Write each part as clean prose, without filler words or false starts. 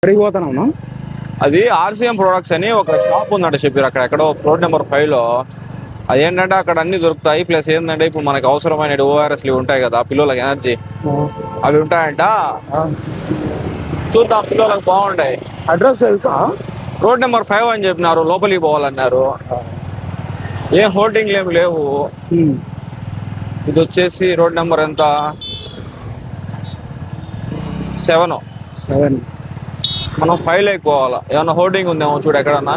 పెరిగిపోతాను. అది RCM products అని ఒక షాప్ ఉందంట చెప్పారు అక్కడ ఎక్కడో ఫ్లోర్ నెంబర్ 5 లో. అదేంటంటే అక్కడ అన్ని దొరుకుతాయి. ప్లస్ ఏంటంటే ఇప్పుడు మనకి అవసరమైన ఓఆర్ఎస్లు ఉంటాయి కదా పిల్లలకి ఎనర్జీ, అవి ఉంటాయంట. చూద్దాం, పిల్లలకు బాగుంటాయి. అడ్రస్ తెలుసా? రోడ్ నెంబర్ 5 అని చెప్పినారు, లోపలికి పోవాలన్నారు. ఏం హోర్డింగ్లు ఏమి లేవు. ఇది వచ్చేసి రోడ్ నెంబర్ ఎంత, 7. మనం 5 లేకి పోవాలా. ఏమన్నా హోర్డింగ్ ఉందేమో చూడు ఎక్కడన్నా.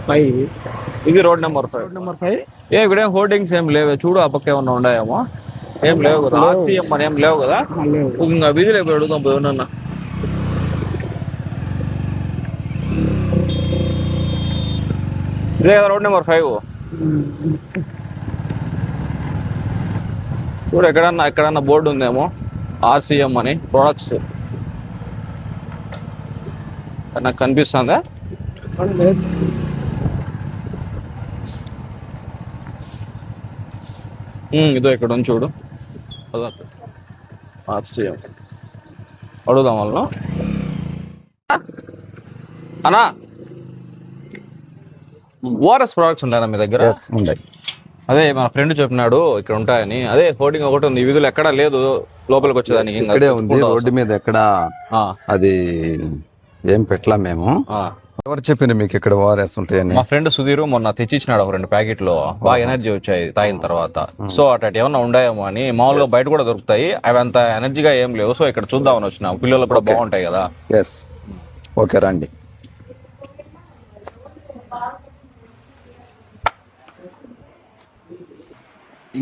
5. ఇది రోడ్ నెంబర్ 5. ఇక్కడ ఏం హోర్డింగ్స్ ఏం లేవే, చూడు ఆ పక్క ఏమన్నా ఉన్నాయేమో. ఏం లేవు కదా, ఆర్సీఎం అని ఏం లేవు కదా. ఇంకా వీధిలో పోయి అడుగుదాం పోయి ఉన్నా. ఇదే కదా రోడ్ నెంబర్ 5. చూడు ఎక్కడన్నా బోర్డు ఉందేమో, ఆర్సీఎం అని ప్రొడక్ట్స్. నాకు కనిపిస్తుందా? ఇదో ఇక్కడ ఉంది చూడు, ఆర్సీఎం. అడుగుదాం వాళ్ళను. అన్నా, ఓఆర్ఎస్ ప్రొడక్ట్స్ ఉంటాయన్నా మీ దగ్గర? ఉంటాయి. అదే మన ఫ్రెండ్ చెప్పినాడు ఇక్కడ ఉంటాయని. అదే హోర్డింగ్ ఒకటి ఉంది, వీధులు ఎక్కడా లేదు లోపలికి వచ్చేదానికి. ఇక్కడే ఉంది, రోడ్డు మీద ఎక్కడ అది ఏం పెట్టలా మేము. ఎవరు చెప్పిన మీకు ఇక్కడ ఓఆర్ఎస్ ఉంటాయని? మా ఫ్రెండ్ సుధీర్ మొన్న తెచ్చిచ్చినాడు ఒక 2 ప్యాకెట్లు. బాగా ఎనర్జీ వచ్చాయి తాగిన తర్వాత. సో అటు ఏమన్నా ఉన్నాయేమో అని. మామూలుగా బయట కూడా దొరుకుతాయి, అవి అంత ఎనర్జీగా ఏం లేవు. సో ఇక్కడ చూద్దామని వచ్చినాం, పిల్లలు కూడా బాగుంటాయి కదా. ఎస్, ఓకే రండి.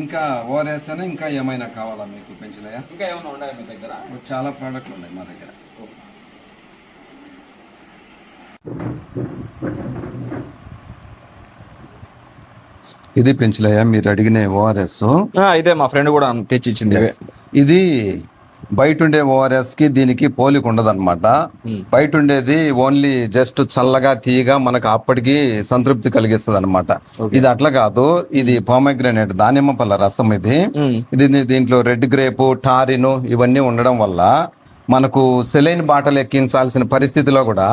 ఇంకా ఓఆర్ఎస్ అని ఇంకా ఏమైనా కావాలా మీకు పెంచలయ్యా? ఇంకా ఏమైనా ఉన్నాయా మీ దగ్గర? చాలా ప్రోడక్ట్లు ఉన్నాయి మా దగ్గర. ఇది పెంచలయ్యా మీరు అడిగిన ఓఆర్ఎస్. ఇదే మా ఫ్రెండ్ కూడా తెచ్చిచ్చింది. ఇది బయట ఉండే ఓఆర్ఎస్ కి దీనికి పోలిక ఉండదన్నమాట. బయట ఉండేది ఓన్లీ జస్ట్ చల్లగా తీయగా మనకు అప్పటికి సంతృప్తి కలిగిస్తుంది అనమాట. ఇది అట్లా కాదు, ఇది పోమగ్రానేట్ దానిమ్మ పళ్ళ రసం. ఇది దీంట్లో రెడ్ గ్రేపు, టారిను ఇవన్నీ ఉండడం వల్ల మనకు సెలైన్ బాటలు ఎక్కించాల్సిన పరిస్థితిలో కూడా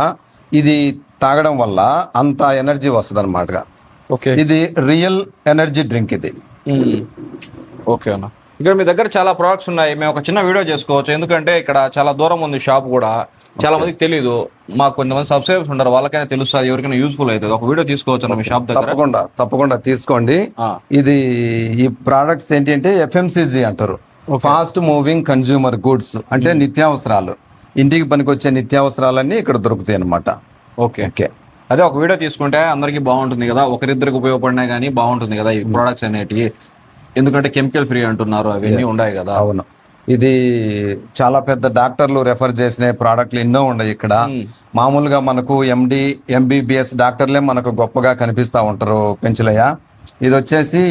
ఇది తాగడం వల్ల అంత ఎనర్జీ వస్తుంది అనమాట. ఇది రియల్ ఎనర్జీ డ్రింక్ ఇది. ఓకే అన్న, ఇక్కడ మీ దగ్గర చాలా ప్రొడక్ట్స్ ఉన్నాయి. మేము ఒక చిన్న వీడియో చేసుకోవచ్చు, ఎందుకంటే ఇక్కడ చాలా దూరం ఉంది షాప్ కూడా. చాలా మందికి తెలీదు, మాకు కొంతమంది సబ్స్క్రైబర్స్ ఉంటారు, వాళ్ళకైనా తెలుస్తుంది, ఎవరికైనా యూస్ఫుల్ అవుతుంది. ఒక వీడియో తీసుకోవచ్చు మీ షాప్ దగ్గర? తప్పకుండా తీసుకోండి. ఇది ఈ ప్రొడక్ట్స్ ఏంటి అంటే ఎఫ్ఎంసీజీ అంటారు, ఫాస్ట్ మూవింగ్ కన్జ్యూమర్ గుడ్స్. అంటే నిత్యావసరాలు, ఇంటికి పనికొచ్చే నిత్యావసరాలన్నీ ఇక్కడ దొరుకుతాయి అనమాట. ఓకే ఓకే, అదే ఒక వీడియో తీసుకుంటే అందరికి బాగుంటుంది కదా, ఒకరిద్దరికి ఉపయోగపడినా కానీ బాగుంటుంది కదా ఈ ప్రొడక్ట్స్ అనేటివి. ఎందుకంటే కెమికల్ ఫ్రీ అంటున్నారు, అవన్నీ ఉన్నాయి కదా. అవును, ఇది చాలా పెద్ద డాక్టర్లు రెఫర్ చేసిన ప్రోడక్ట్లు ఎన్నో ఉన్నాయి ఇక్కడ. మామూలుగా మనకు ఎండి ఎంబీబీఎస్ డాక్టర్లే మనకు గొప్పగా కనిపిస్తూ ఉంటారు పెంచలయ్య. ఇది వచ్చేసి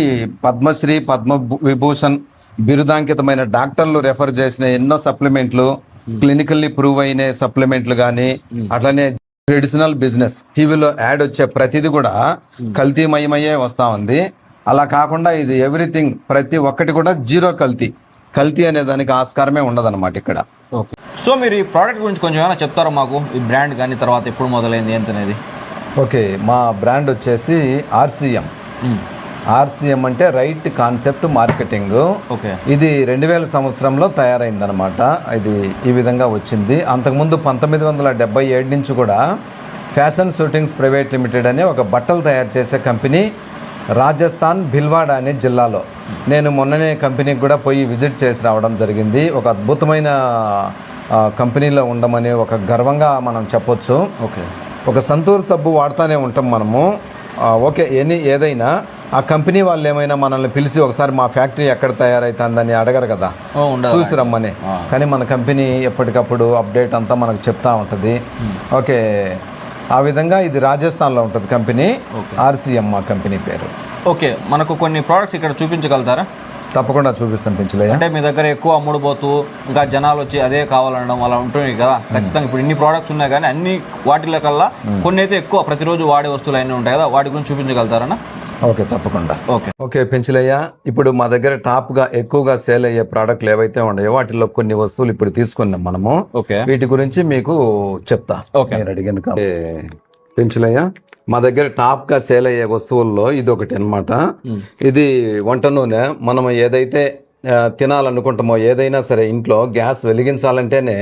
పద్మశ్రీ పద్మ విభూషణ్ బిరుదాంకితమైన డాక్టర్లు రెఫర్ చేసిన ఎన్నో సప్లిమెంట్లు, క్లినికల్లీ ప్రూవ్ అయిన సప్లిమెంట్లు కానీ, అట్లనే ట్రెడిషనల్ బిజినెస్ టీవీలో యాడ్ వచ్చే ప్రతిదీ కూడా కల్తీమయమయ్యే వస్తూ ఉంది. అలా కాకుండా ఇది ఎవ్రీథింగ్, ప్రతి ఒక్కటి కూడా జీరో కల్తీ అనే దానికి ఆస్కారమే ఉండదన్నమాట ఇక్కడ. ఓకే, సో మీరు ఈ ప్రోడక్ట్ గురించి కొంచెం ఏమైనా చెప్తారా మాకు? ఈ బ్రాండ్ కానీ తర్వాత ఎప్పుడు మొదలైంది ఏంటనేది? ఓకే, మా బ్రాండ్ వచ్చేసి ఆర్సీఎం అంటే రైట్ కాన్సెప్ట్ మార్కెటింగ్. ఓకే, ఇది 2000 సంవత్సరంలో తయారైందనమాట. ఇది ఈ విధంగా వచ్చింది. అంతకుముందు 1977 నుంచి కూడా ఫ్యాషన్ షూటింగ్స్ ప్రైవేట్ లిమిటెడ్ అనే ఒక బట్టలు తయారు చేసే కంపెనీ రాజస్థాన్ భిల్వాడా అనే జిల్లాలో. నేను మొన్ననే కంపెనీకి కూడా పోయి విజిట్ చేసి రావడం జరిగింది. ఒక అద్భుతమైన కంపెనీలో ఉండమని ఒక గర్వంగా మనం చెప్పొచ్చు. ఓకే, ఒక సంతూర్ సబ్బు వాడుతూనే ఉంటాం మనము. ఓకే, ఏదైనా ఆ కంపెనీ వాళ్ళు ఏమైనా మనల్ని పిలిచి ఒకసారి మా ఫ్యాక్టరీ ఎక్కడ తయారైతుందని అడగరు కదా, చూసి రమ్మని. కానీ మన కంపెనీ ఎప్పటికప్పుడు అప్డేట్ అంతా మనకు చెప్తా ఉంటుంది. ఓకే, ఆ విధంగా ఇది రాజస్థాన్లో ఉంటుంది కంపెనీ. ఆర్సీఎం మా కంపెనీ పేరు. ఓకే, మనకు కొన్ని ప్రోడక్ట్స్ ఇక్కడ చూపించగలుగుతారా? తప్పకుండా చూపిస్తాం పెంచలయ్య. అంటే మీ దగ్గర ఎక్కువ అమ్ముడుపోతూ ఇంకా జనాలు వచ్చి అదే కావాలనడం అలా ఉంటుంది కదా ఖచ్చితంగా. ఇప్పుడు ఇన్ని ప్రోడక్ట్స్ ఉన్నాయి కానీ అన్ని వాటిలో కల్లా కొన్ని అయితే ఎక్కువ ప్రతిరోజు వాడే వస్తువులు అన్నీ ఉంటాయి కదా, వాటి గురించి చూపించగలుగుతారన్నా? ఓకే, తప్పకుండా. ఓకే. ఓకే పెంచులయ్య, ఇప్పుడు మా దగ్గర టాప్గా ఎక్కువగా సేల్ అయ్యే ప్రోడక్ట్లు ఏవైతే ఉన్నాయో వాటిలో కొన్ని వస్తువులు ఇప్పుడు తీసుకున్నాం మనము. ఓకే. వీటి గురించి మీకు చెప్తా. ఓకే. మీరు అడిగిన పెంచులయ్య, మా దగ్గర టాప్గా సేల్ అయ్యే వస్తువుల్లో ఇది ఒకటి అన్నమాట. ఇది వంట నూనె. మనం ఏదైతే తినాలనుకుంటామో, ఏదైనా సరే ఇంట్లో గ్యాస్ వెలిగించాలంటేనే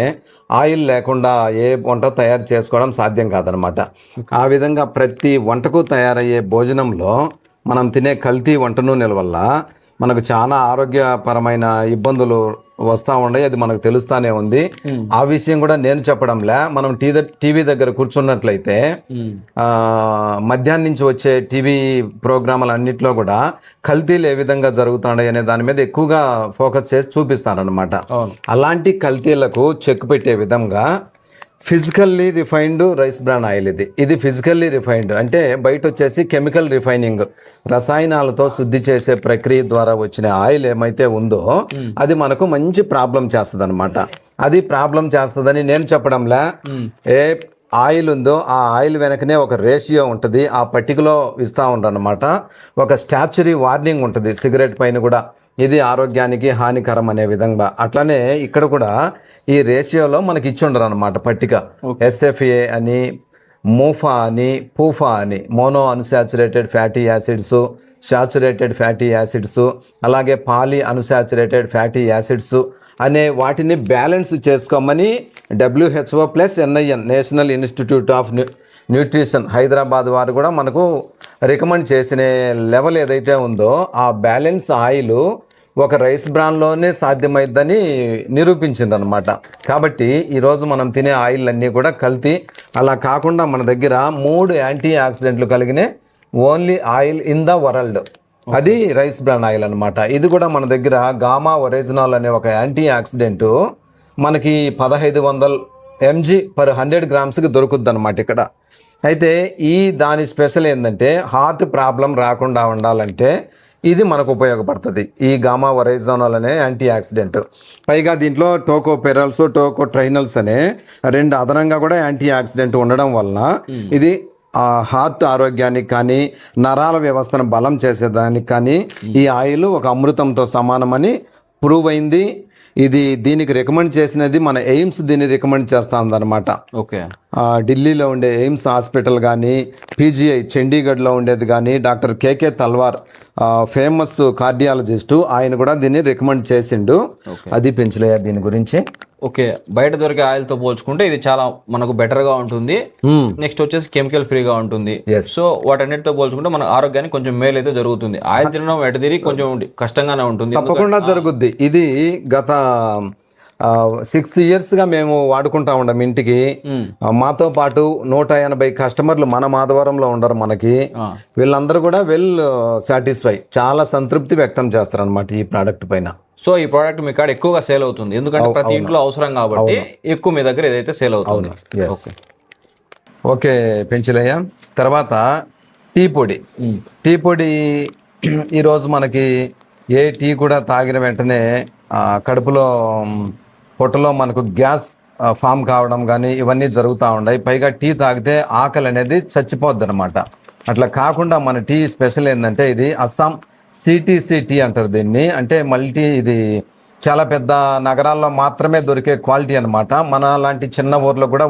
ఆయిల్ లేకుండా ఏ వంట తయారు చేసుకోవడం సాధ్యం కాదనమాట. ఆ విధంగా ప్రతి వంటకు తయారయ్యే భోజనంలో మనం తినే కల్తీ వంట నూనెల వల్ల మనకు చాలా ఆరోగ్యపరమైన ఇబ్బందులు వస్తూ ఉన్నాయి. అది మనకు తెలుస్తానే ఉంది. ఆ విషయం కూడా నేను చెప్పడంలే. మనం టీవీ దగ్గర కూర్చున్నట్లయితే మధ్యాహ్నం నుంచి వచ్చే టీవీ ప్రోగ్రాములు అన్నింటిలో కూడా కల్తీలు ఏ విధంగా జరుగుతున్నాయి అనే దాని మీద ఎక్కువగా ఫోకస్ చేసి చూపిస్తారనమాట. అలాంటి కల్తీలకు చెక్ పెట్టే విధంగా physically refined rice bran oil ఇది ఫిజికల్లీ రిఫైన్డ్ అంటే బయట వచ్చేసి కెమికల్ రిఫైనింగ్, రసాయనాలతో శుద్ధి చేసే ప్రక్రియ ద్వారా వచ్చిన ఆయిల్ ఏమైతే ఉందో అది మనకు మంచి ప్రాబ్లం చేస్తుంది అనమాట. అది ప్రాబ్లం చేస్తుందని నేను చెప్పడంలే. ఏ ఆయిల్ ఉందో ఆ ఆయిల్ వెనకనే ఒక రేషియో ఉంటుంది. ఆ పట్టికలో ఇస్తూ ఉంటారనమాట. ఒక స్టాచ్యురీ వార్నింగ్ ఉంటుంది సిగరెట్ పైన కూడా, ఇది ఆరోగ్యానికి హానికరం అనే విధంగా. అట్లనే ఇక్కడ కూడా ఈ రేషియోలో మనకి ఇచ్చి ఉండరు అనమాట పట్టిక. SFA అని, మూఫా అని, పూఫా అని, mono unsaturated fatty acids, saturated fatty acids, అలాగే పాలీ అన్సాచురేటెడ్ ఫ్యాటీ యాసిడ్స్ అనే వాటిని బ్యాలెన్స్ చేసుకోమని WHO plus NIN, national institute of nutrition Hyderabad వారు కూడా మనకు రికమెండ్ చేసిన లెవెల్ ఏదైతే ఉందో ఆ బ్యాలెన్స్ ఆయిల్ ఒక రైస్ బ్రాన్లోనే సాధ్యమైద్దని నిరూపించింది అనమాట. కాబట్టి ఈరోజు మనం తినే ఆయిల్ అన్నీ కూడా కల్తీ. అలా కాకుండా మన దగ్గర 3 యాంటీ ఆక్సిడెంట్లు కలిగిన only oil in the world, అది రైస్ బ్రాన్ ఆయిల్ అనమాట. ఇది కూడా మన దగ్గర గామా ఒరిజినల్ అనే ఒక యాంటీ ఆక్సిడెంట్ మనకి 1500 mg per 100 grams దొరుకుద్ది అనమాట ఇక్కడ. అయితే దాని స్పెషల్ ఏంటంటే హార్ట్ ప్రాబ్లం రాకుండా ఉండాలంటే ఇది మనకు ఉపయోగపడుతుంది, ఈ గామా ఒరిజినల్ అనే యాంటీ ఆక్సిడెంట్. పైగా దీంట్లో టోకోపెరల్స్, టోకోట్రైనల్స్ అనే 2 అదనంగా కూడా యాంటీ ఆక్సిడెంట్ ఉండడం వలన ఇది హార్ట్ ఆరోగ్యానికి కానీ నరాల వ్యవస్థను బలం చేసేదానికి కానీ ఈ ఆయిల్ ఒక అమృతంతో సమానమని ప్రూవ్ అయింది. దీనికి రికమెండ్ చేసినది మన ఎయిమ్స్ దీన్ని రికమెండ్ చేస్తుందన్నమాట. ఓకే. ఢిల్లీలో ఉండే ఎయిమ్స్ హాస్పిటల్ కానీ, PGI చండీగఢ్లో ఉండేది కానీ, డాక్టర్ KK తల్వార్ ఫేమస్ కార్డియాలజిస్టు, ఆయన కూడా దీన్ని రికమెండ్ చేసిండు. అది పెంచలేయా దీని గురించి. ఓకే. బయట దొరికే ఆయిల్ తో పోల్చుకుంటే ఇది చాలా మనకు బెటర్ గా ఉంటుంది. నెక్స్ట్ వచ్చేసి కెమికల్ ఫ్రీగా ఉంటుంది. సో వాటన్నిటితో పోల్చుకుంటే మన ఆరోగ్యానికి కొంచెం మేలు అయితే జరుగుతుంది. ఆయిల్ తినడం ఎటు తిరిగి కొంచెం కష్టంగానే ఉంటుంది. తప్పకుండా జరుగుద్ది. ఇది గత 6 yearsగా మేము వాడుకుంటా ఉన్నాం ఇంటికి. మాతో పాటు 180 కస్టమర్లు మన మాధవరంలో ఉండరు మనకి. వీళ్ళందరూ కూడా వెల్ సాటిస్ఫై, చాలా సంతృప్తి వ్యక్తం చేస్తారు అనమాట ఈ ప్రోడక్ట్ పైన. సో ఈ ప్రోడక్ట్ మీ కాడ ఎక్కువగా సేల్ అవుతుంది ఎందుకంటే ప్రతి ఇంట్లో అవసరం కాబట్టి ఎక్కువ మీ దగ్గర ఏదైతే సేల్ అవుతుంది. ఓకే పెంచులయ్య, తర్వాత టీ పొడి. టీ పొడి ఈరోజు మనకి ఏ టీ కూడా తాగిన వెంటనే కడుపులో పొట్టలో మనకు గ్యాస్ ఫామ్ కావడం కానీ ఇవన్నీ జరుగుతూ ఉన్నాయి. పైగా టీ తాగితే ఆకలి అనేది చచ్చిపోద్ది అనమాట. అట్లా కాకుండా మన టీ స్పెషల్ ఏంటంటే ఇది అస్సాం CTC టీ అంటారు దీన్ని. అంటే ఇది చాలా పెద్ద నగరాల్లో మాత్రమే దొరికే క్వాలిటీ అనమాట. మన లాంటి చిన్న ఊర్లో కూడా